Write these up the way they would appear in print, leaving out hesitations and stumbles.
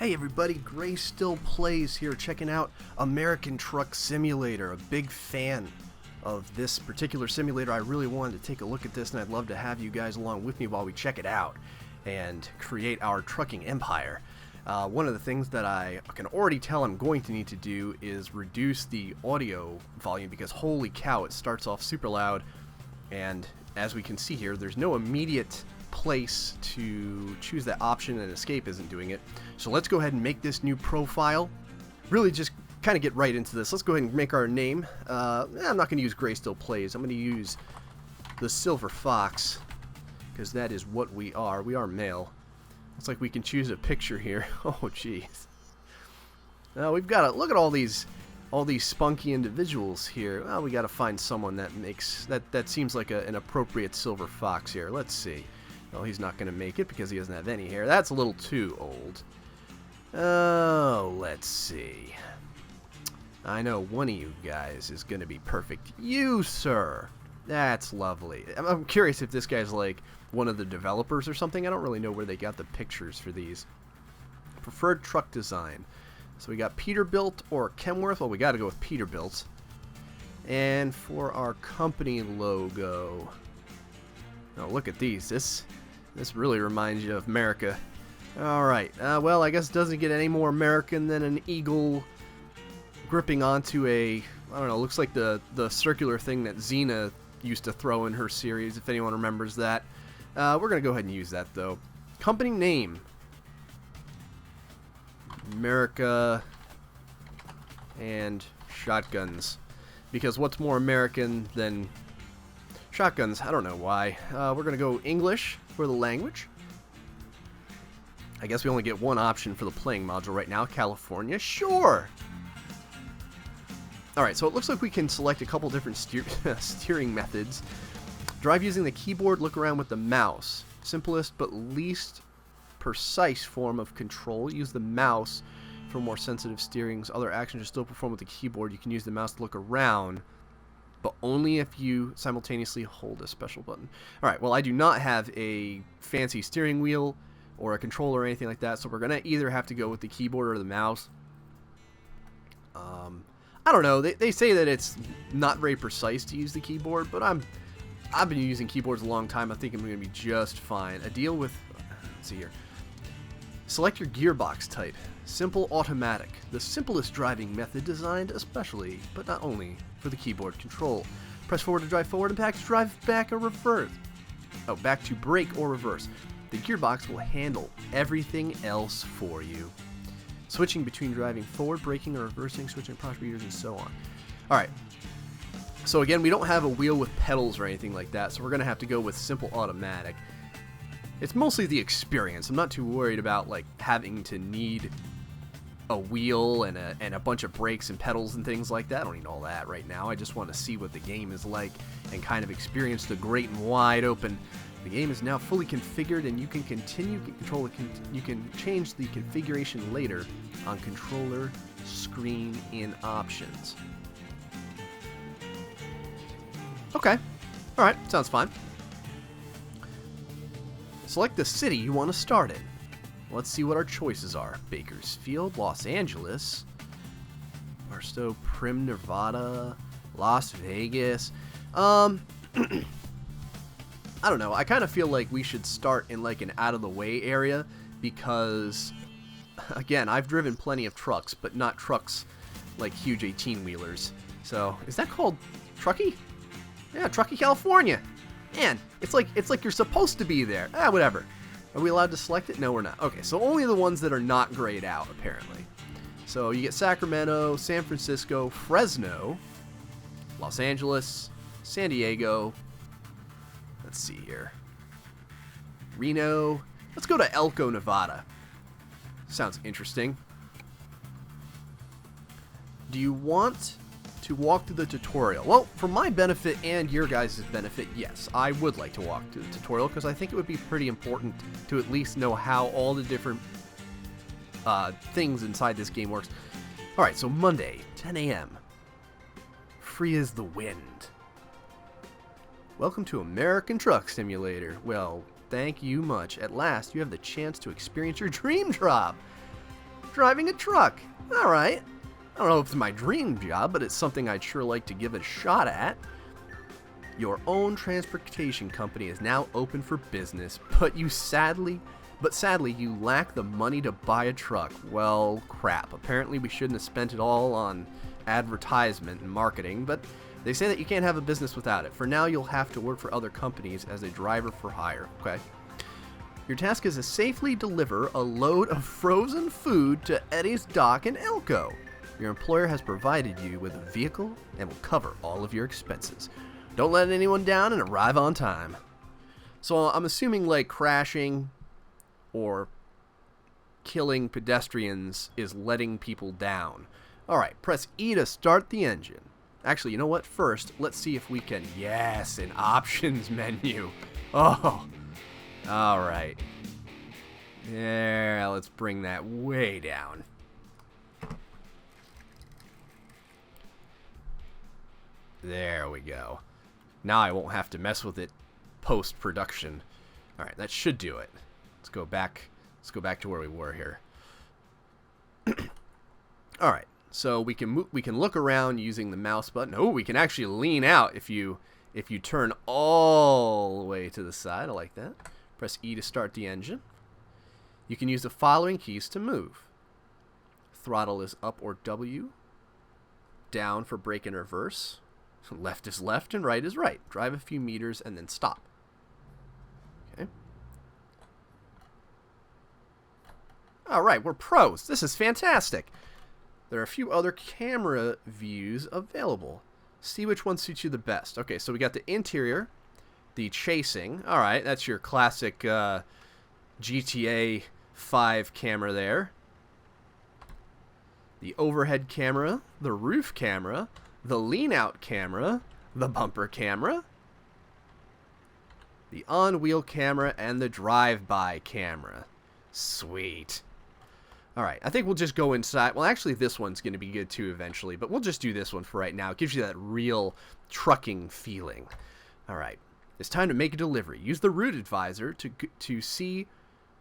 Hey everybody, Gray Still Plays here, checking out American Truck Simulator. A big fan of this particular simulator. I really wanted to take a look at this, and I'd love to have you guys along with me while we check it out and create our trucking empire. One of the things that I can already tell I'm going to need to do is reduce the audio volume, because holy cow, it starts off super loud, and as we can see here, there's no immediate place to choose that option, and escape isn't doing it. So let's go ahead and make this new profile. Really just kind of get right into this. Let's go ahead and make our name. I'm not going to use Gray Still Plays. I'm going to use the Silver Fox, because that is what we are. We are male. Looks like we can choose a picture here. Oh jeez. Now we've got to look at all these spunky individuals here. Well, we got to find someone that makes that seems like an appropriate Silver Fox here. Let's see. Well, he's not going to make it because he doesn't have any hair. That's a little too old. Oh, let's see. I know one of you guys is going to be perfect. You, sir. That's lovely. I'm curious if this guy's like one of the developers or something. I don't really know where they got the pictures for these. Preferred truck design. So we got Peterbilt or Kenworth. Well, we got to go with Peterbilt. And for our company logo. Oh, look at these. This really reminds you of America. Alright, well, I guess it doesn't get any more American than an eagle gripping onto a, I don't know, looks like the circular thing that Xena used to throw in her series, if anyone remembers that. We're going to go ahead and use that, though. Company name. America and shotguns. Because what's more American than shotguns? I don't know why. We're going to go English for the language. I guess we only get one option for the playing module right now. California. Sure! Alright, so it looks like we can select a couple different steering methods. Drive using the keyboard, look around with the mouse. Simplest but least precise form of control. Use the mouse for more sensitive steerings. Other actions are still performed with the keyboard. You can use the mouse to look around, but only if you simultaneously hold a special button. Alright, well, I do not have a fancy steering wheel or a controller or anything like that, so we're going to either have to go with the keyboard or the mouse. I don't know. They say that it's not very precise to use the keyboard, but I've been using keyboards a long time. I think I'm going to be just fine. A deal with... Let's see here. Select your gearbox type. Simple automatic. The simplest driving method designed especially, but not only, for the keyboard control. Press forward to drive forward and back to drive back or reverse. Oh, back to brake or reverse. The gearbox will handle everything else for you. Switching between driving forward, braking, or reversing, switching push meters, and so on. Alright. So again, we don't have a wheel with pedals or anything like that, so we're going to have to go with simple automatic. It's mostly the experience. I'm not too worried about like having to need a wheel and a bunch of brakes and pedals and things like that. I don't need all that right now. I just want to see what the game is like and kind of experience the great and wide open. The game is now fully configured, and you can you can change the configuration later on controller screen in options. Okay. Alright, sounds fine. Select the city you want to start in. Let's see what our choices are. Bakersfield, Los Angeles, Barstow, Prim, Nevada, Las Vegas. I don't know. I kind of feel like we should start in like an out-of-the-way area because, again, I've driven plenty of trucks, but not trucks like huge 18-wheelers. So, is that called Truckee? Yeah, Truckee, California. Man, it's like you're supposed to be there. Whatever. Are we allowed to select it? No, we're not. Okay, so only the ones that are not grayed out, apparently. So you get Sacramento, San Francisco, Fresno, Los Angeles, San Diego. Let's see here. Reno. Let's go to Elko, Nevada. Sounds interesting. Do you want to walk through the tutorial? Well, for my benefit and your guys' benefit, yes, I would like to walk through the tutorial because I think it would be pretty important to at least know how all the different things inside this game works. Alright, so Monday, 10 a.m. Free as the wind. Welcome to American Truck Simulator. Well, thank you much. At last, you have the chance to experience your dream job. driving a truck. All right. I don't know if it's my dream job, but it's something I'd sure like to give it a shot at. Your own transportation company is now open for business, but sadly, you lack the money to buy a truck. Well, crap. Apparently, we shouldn't have spent it all on advertisement and marketing, but they say that you can't have a business without it. For now, you'll have to work for other companies as a driver for hire, okay? Your task is to safely deliver a load of frozen food to Eddie's Dock in Elko. Your employer has provided you with a vehicle and will cover all of your expenses. Don't let anyone down and arrive on time. So I'm assuming like crashing or killing pedestrians is letting people down. Alright, press E to start the engine. Actually, you know what? First, let's see if we can... Yes, an options menu. Oh, alright. Yeah, let's bring that way down. There we go. Now I won't have to mess with it post-production. Alright, that should do it. Let's go back to where we were here. Alright, so we can look around using the mouse button. Oh, we can actually lean out if you turn all the way to the side. I like that. Press E to start the engine. You can use the following keys to move. Throttle is up or W. Down for brake and reverse. Left is left and right is right. Drive a few meters and then stop. Okay. Alright, we're pros. This is fantastic. There are a few other camera views available. See which one suits you the best. Okay, so we got the interior, the chasing. Alright, that's your classic GTA 5 camera there. The overhead camera, the roof camera, the lean-out camera, the bumper camera, the on-wheel camera, and the drive-by camera. Sweet. Alright, I think we'll just go inside. Well, actually, this one's going to be good too eventually, but we'll just do this one for right now. It gives you that real trucking feeling. Alright, it's time to make a delivery. Use the route advisor to see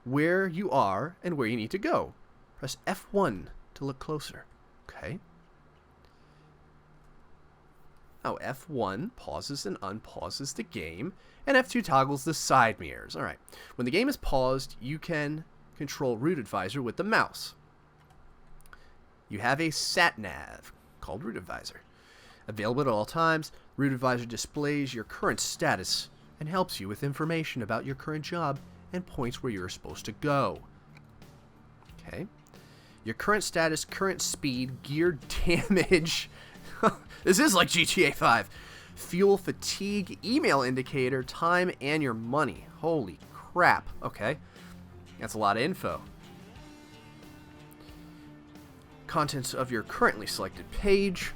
where you are and where you need to go. Press F1 to look closer. Okay. Now, F1 pauses and unpauses the game, and F2 toggles the side mirrors. Alright, when the game is paused, you can control Route Advisor with the mouse. You have a sat-nav called Route Advisor. Available at all times, Route Advisor displays your current status and helps you with information about your current job and points where you're supposed to go. Okay. Your current status, current speed, gear damage... This is like GTA 5. Fuel fatigue, email indicator, time, and your money. Holy crap. Okay. That's a lot of info. Contents of your currently selected page.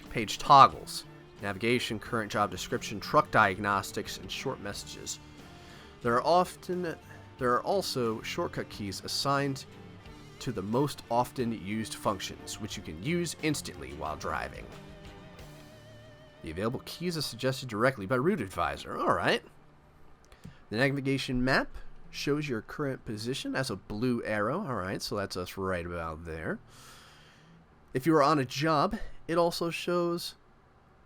Page toggles. Navigation, current job description, truck diagnostics, and short messages. There are also shortcut keys assigned to the most often used functions, which you can use instantly while driving. The available keys are suggested directly by Route Advisor. Alright. The navigation map shows your current position as a blue arrow. Alright, so that's us right about there. If you are on a job, it also shows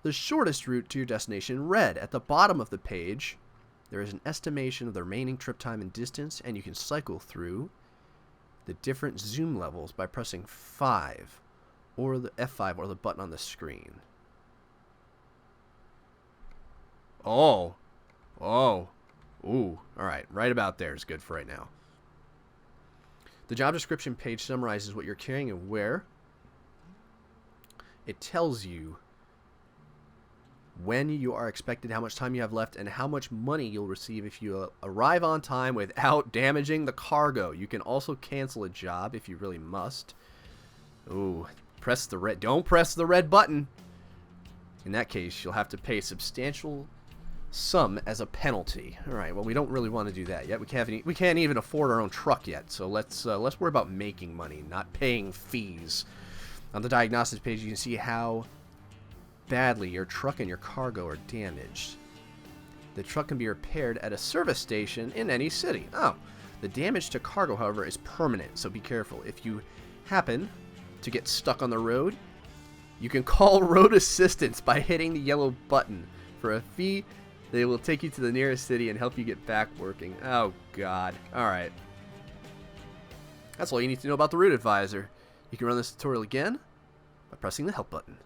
the shortest route to your destination red. At the bottom of the page, there is an estimation of the remaining trip time and distance, and you can cycle through the different zoom levels by pressing 5 or the F5 or the button on the screen. Oh. Ooh. Alright, right about there is good for right now. The job description page summarizes what you're carrying and where. It tells you when you are expected, how much time you have left, and how much money you'll receive if you arrive on time without damaging the cargo. You can also cancel a job if you really must. Ooh, don't press the red button. In that case, you'll have to pay a substantial sum as a penalty. Alright, well, we don't really want to do that yet. We can't even afford our own truck yet, so let's worry about making money, not paying fees. On the diagnostics page, you can see how badly your truck and your cargo are damaged. The truck can be repaired at a service station in any city. Oh, The damage to cargo, however, is permanent, so be careful. If you happen to get stuck on the road, you can call road assistance by hitting the yellow button. For a fee, they will take you to the nearest city and help you get back working. Oh, God. Alright. That's all you need to know about the route advisor. You can run this tutorial again by pressing the help button.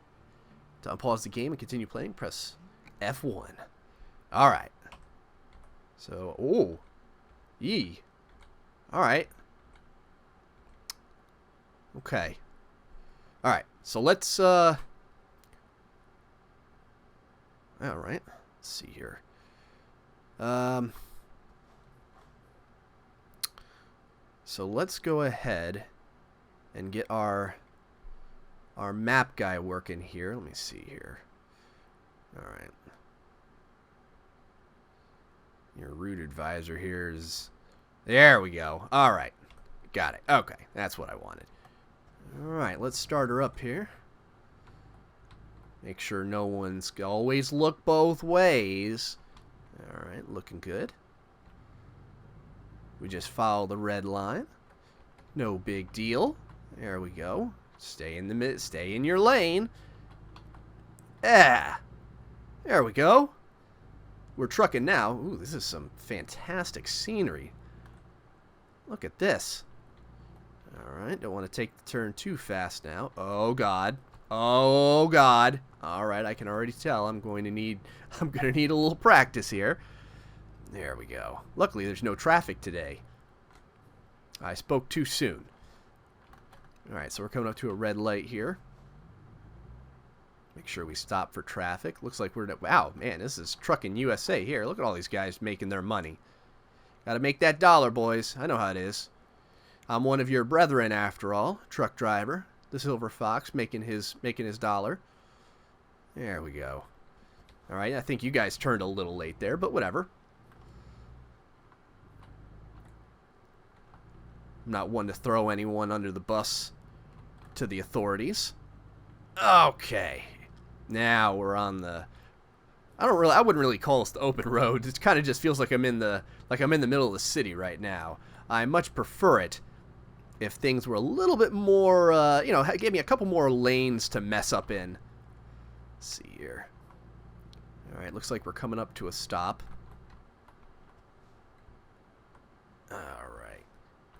To unpause the game and continue playing, press F1. Alright. So, oh. Yee. Alright. Okay. Alright. So let's, alright. Let's see here. So let's go ahead and get our map guy working here. Let me see here. Alright. Your route advisor here is... There we go. Alright. Got it. Okay. That's what I wanted. Alright. Let's start her up here. Make sure no one's... Always look both ways. Alright. Looking good. We just follow the red line. No big deal. There we go. Stay in the mid. Stay in your lane. Ah. There we go. We're trucking now. Ooh, this is some fantastic scenery. Look at this. Alright, don't want to take the turn too fast now. Oh, God. Oh, God. Alright, I can already tell I'm going to need a little practice here. There we go. Luckily, there's no traffic today. I spoke too soon. Alright, so we're coming up to a red light here. Make sure we stop for traffic. Looks like we're... Wow, man, this is Trucking USA here. Look at all these guys making their money. Gotta make that dollar, boys. I know how it is. I'm one of your brethren, after all. Truck driver. The Silver Fox making his dollar. There we go. Alright, I think you guys turned a little late there, but whatever. I'm not one to throw anyone under the bus to the authorities. Okay. Now we're on the... I wouldn't really call this the open road. It kind of just feels like I'm in the middle of the city right now. I much prefer it if things were a little bit more, you know, gave me a couple more lanes to mess up in. Let's see here. All right, looks like we're coming up to a stop. All right.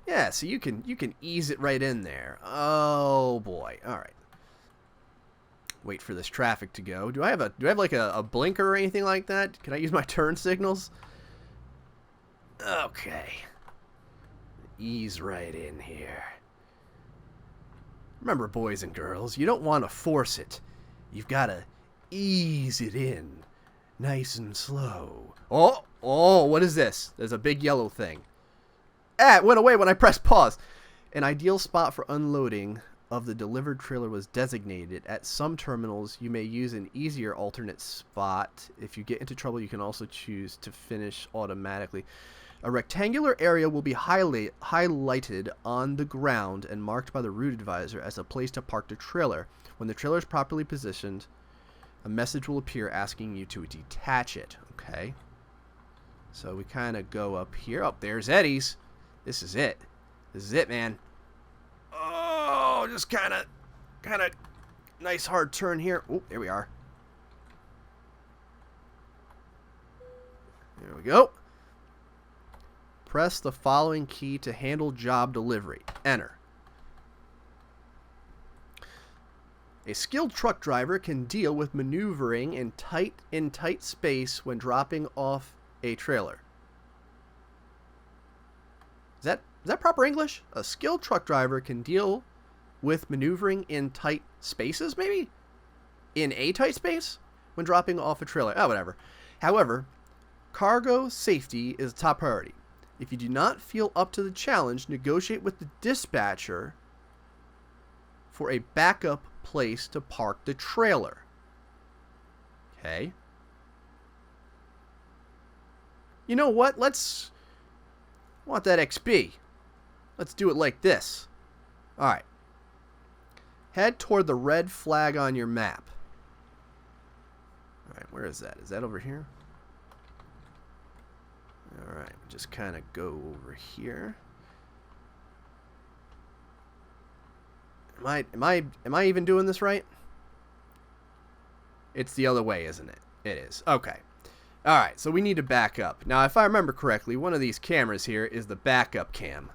Yeah, so you can ease it right in there. Oh boy. All right. Wait for this traffic to go. Do I have like a blinker or anything like that? Can I use my turn signals? Okay. Ease right in here. Remember, boys and girls, you don't want to force it. You've got to ease it in. Nice and slow. Oh, what is this? There's a big yellow thing. Ah, it went away when I pressed pause. An ideal spot for unloading of the delivered trailer was designated. At some terminals, you may use an easier alternate spot. If you get into trouble, you can also choose to finish automatically. A rectangular area will be highlighted on the ground and marked by the route advisor as a place to park the trailer. When the trailer is properly positioned, a message will appear asking you to detach it. Okay. So we kind of go up here. Oh, there's Eddie's. This is it. This is it, man. Oh, just kind of nice hard turn here. Oh, there we are. There we go. Press the following key to handle job delivery. Enter. A skilled truck driver can deal with maneuvering in tight space when dropping off a trailer. Is that proper English? A skilled truck driver can deal with maneuvering in tight spaces, maybe? In a tight space? When dropping off a trailer. Oh, whatever. However, cargo safety is a top priority. If you do not feel up to the challenge, negotiate with the dispatcher for a backup place to park the trailer. Okay. You know what? I want that XP. Let's do it like this. Alright. Head toward the red flag on your map. Alright, where is that? Is that over here? Alright, just kind of go over here. Am I even doing this right? It's the other way, isn't it? It is. Okay. Alright, so we need to back up. Now, if I remember correctly, one of these cameras here is the backup cam.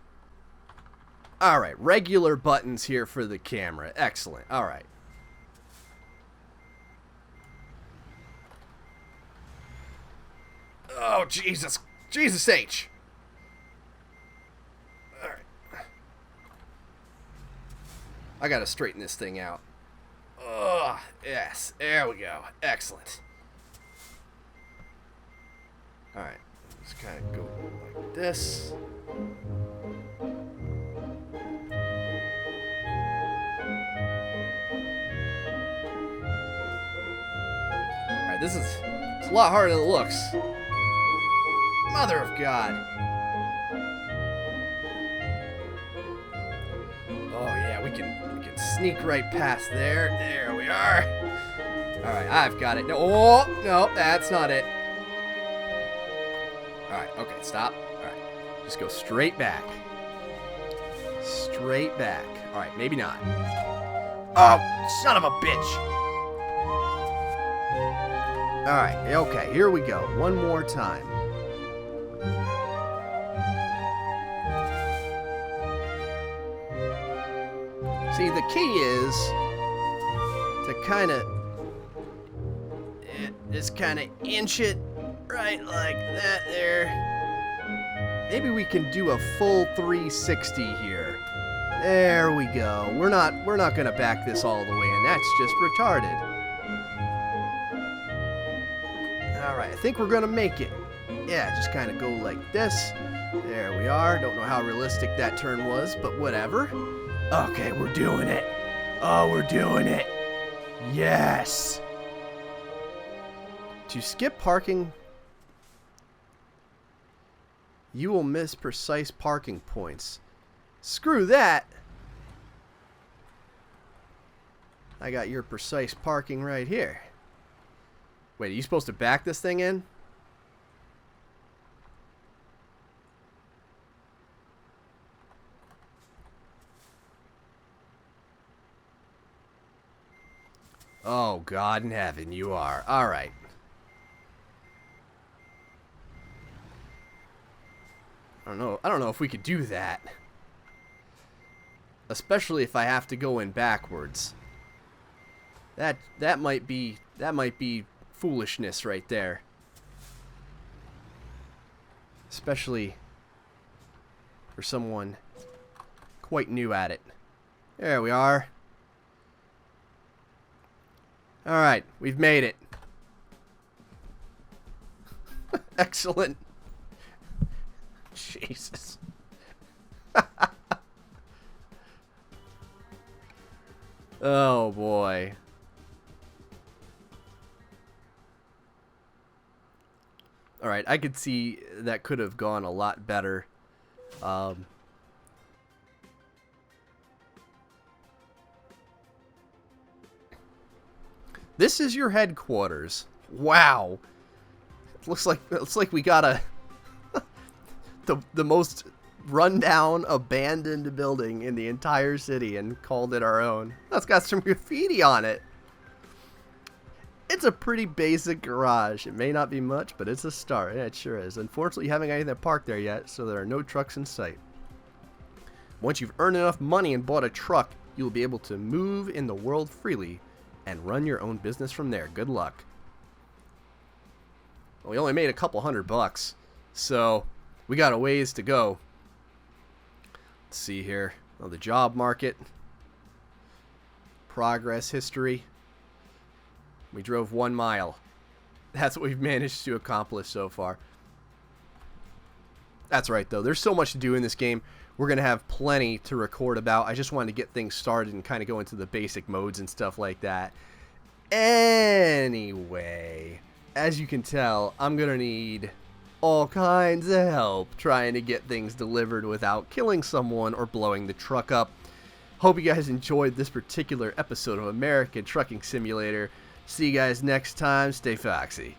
Alright, regular buttons here for the camera. Excellent. Alright. Oh, Jesus. Jesus H. Alright. I gotta straighten this thing out. Oh, yes. There we go. Excellent. Alright. Just kind of go like this. Alright, this is it's a lot harder than it looks. Mother of God. Oh yeah, we can sneak right past there. There we are. Alright, I've got it. No, oh, no, that's not it. Alright, okay, stop. Alright. Just go straight back. Straight back. Alright, maybe not. Oh, son of a bitch. Alright, okay, here we go. One more time. See, the key is to kind of just kind of inch it right like that there. Maybe we can do a full 360 here. There we go. We're not going to back this all the way in. That's just retarded. All right, I think we're going to make it. Yeah, just kind of go like this. There we are. Don't know how realistic that turn was, but whatever. Okay, we're doing it. Oh, we're doing it. Yes. To skip parking, you will miss precise parking points. Screw that. I got your precise parking right here. Wait, are you supposed to back this thing in? Oh, God in heaven, you are. All right. I don't know if we could do that. Especially if I have to go in backwards. That might be foolishness right there. Especially for someone quite new at it. There we are. Alright, we've made it. Excellent. Jesus. Oh boy. Alright, I could see that could have gone a lot better. This is your headquarters. Wow. It looks like we got a the most rundown, abandoned building in the entire city and called it our own. That's got some graffiti on it. It's a pretty basic garage. It may not be much, but it's a start. Yeah, it sure is. Unfortunately, you haven't got anything parked there yet, so there are no trucks in sight. Once you've earned enough money and bought a truck, you'll be able to move in the world freely and run your own business from there. Good luck. Well, we only made a couple $100, so we got a ways to go. Let's see here. Oh, the job market. Progress history. We drove 1 mile. That's what we've managed to accomplish so far. That's right, though. There's so much to do in this game. We're going to have plenty to record about. I just wanted to get things started and kind of go into the basic modes and stuff like that. Anyway, as you can tell, I'm going to need all kinds of help trying to get things delivered without killing someone or blowing the truck up. Hope you guys enjoyed this particular episode of American Trucking Simulator. See you guys next time. Stay foxy.